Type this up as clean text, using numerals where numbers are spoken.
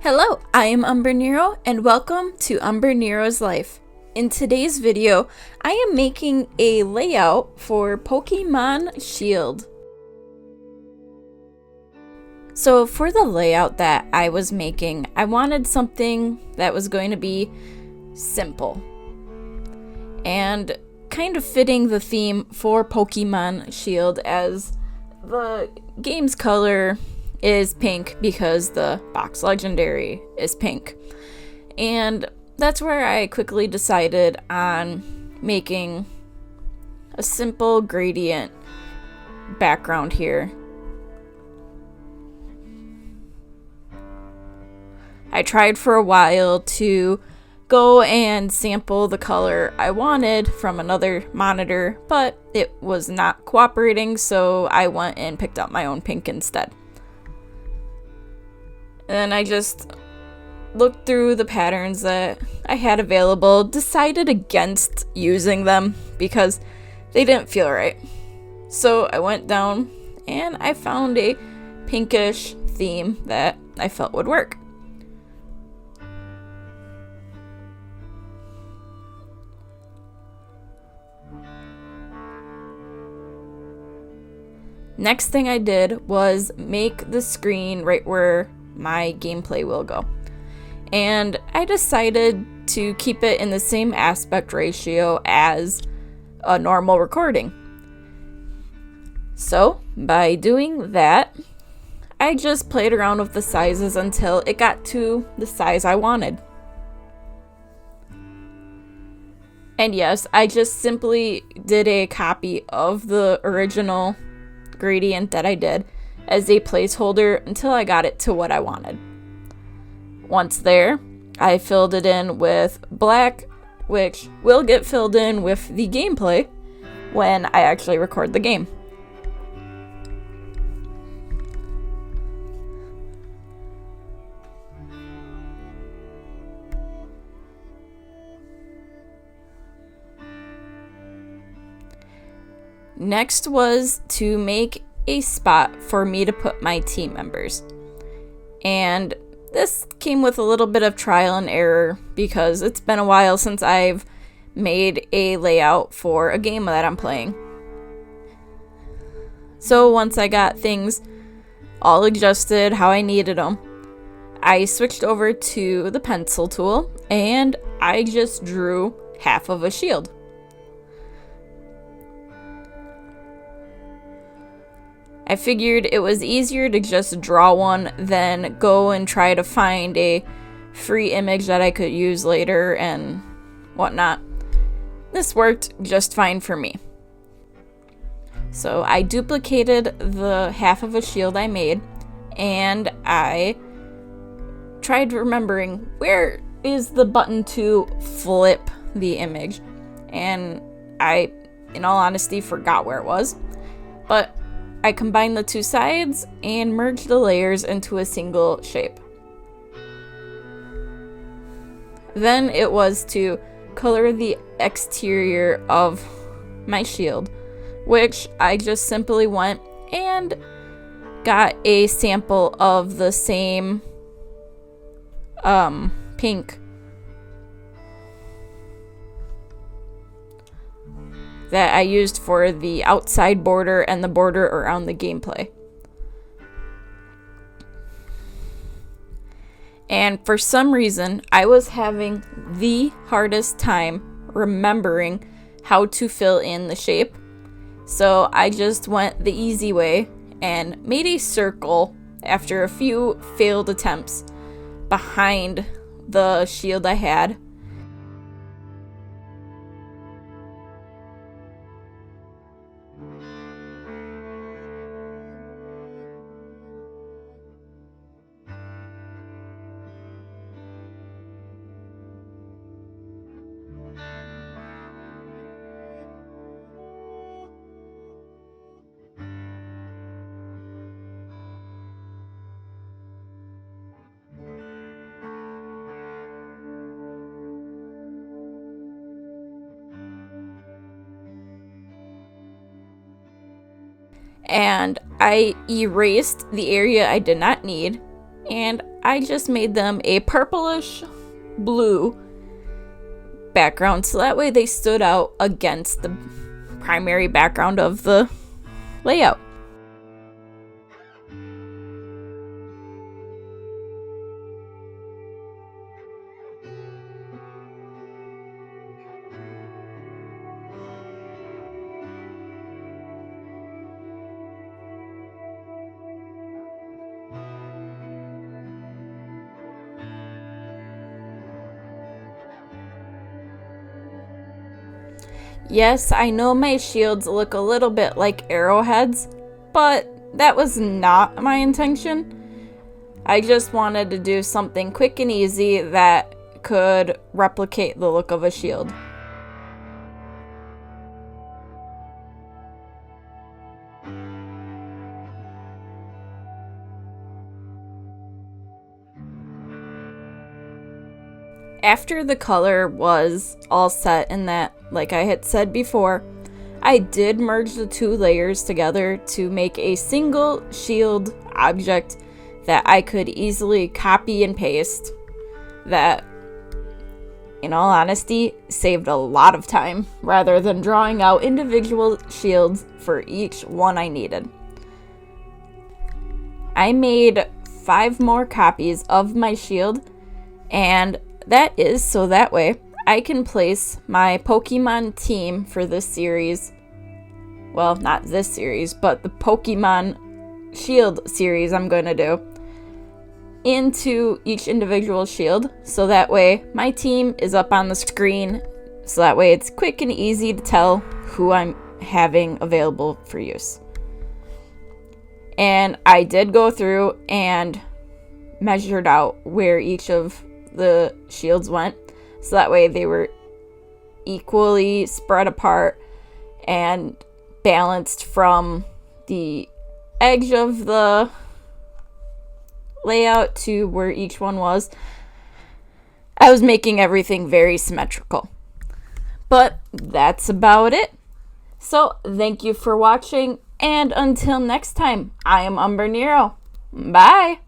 Hello, I am Umbrenero and welcome to Umbrenero's Life. In today's video, I am making a layout for Pokemon Shield. So for the layout that I was making, I wanted something that was going to be simple and kind of fitting the theme for Pokemon Shield, as the game's color is pink because the box legendary is pink. And that's where I quickly decided on making a simple gradient background here. I tried for a while to go and sample the color I wanted from another monitor, but it was not cooperating, so I went and picked up my own pink instead. And I just looked through the patterns that I had available, decided against using them because they didn't feel right. So I went down and I found a pinkish theme that I felt would work. Next thing I did was make the screen right where my gameplay will go. And I decided to keep it in the same aspect ratio as a normal recording. So by doing that, I just played around with the sizes until it got to the size I wanted. And yes, I just simply did a copy of the original gradient that I did as a placeholder until I got it to what I wanted. Once there, I filled it in with black, which will get filled in with the gameplay when I actually record the game. Next was to make a spot for me to put my team members. And this came with a little bit of trial and error because it's been a while since I've made a layout for a game that I'm playing. So once I got things all adjusted how I needed them, I switched over to the pencil tool and I just drew half of a shield. I figured it was easier to just draw one than go and try to find a free image that I could use later and whatnot. This worked just fine for me. So I duplicated the half of a shield I made, and I tried remembering where is the button to flip the image. And I, in all honesty, forgot where it was. But I combined the two sides and merged the layers into a single shape. Then it was to color the exterior of my shield, which I just simply went and got a sample of the same pink that I used for the outside border and the border around the gameplay. And for some reason, I was having the hardest time remembering how to fill in the shape. So I just went the easy way and made a circle after a few failed attempts behind the shield I had. And I erased the area I did not need, and I just made them a purplish blue background so that way they stood out against the primary background of the layout. Yes, I know my shields look a little bit like arrowheads, but that was not my intention. I just wanted to do something quick and easy that could replicate the look of a shield. After the color was all set in that, like I had said before, I did merge the two layers together to make a single shield object that I could easily copy and paste. That, in all honesty, saved a lot of time rather than drawing out individual shields for each one I needed. I made 5 more copies of my shield, and that is so that way I can place my Pokemon team for this series. Well, not this series, but the Pokemon Shield series I'm going to do into each individual shield. So that way my team is up on the screen. So that way it's quick and easy to tell who I'm having available for use. And I did go through and measured out where each of the shields went, so that way they were equally spread apart and balanced from the edge of the layout to where each one was. I was making everything very symmetrical. But that's about it. So thank you for watching, and until next time, I am Umbrenero. Bye!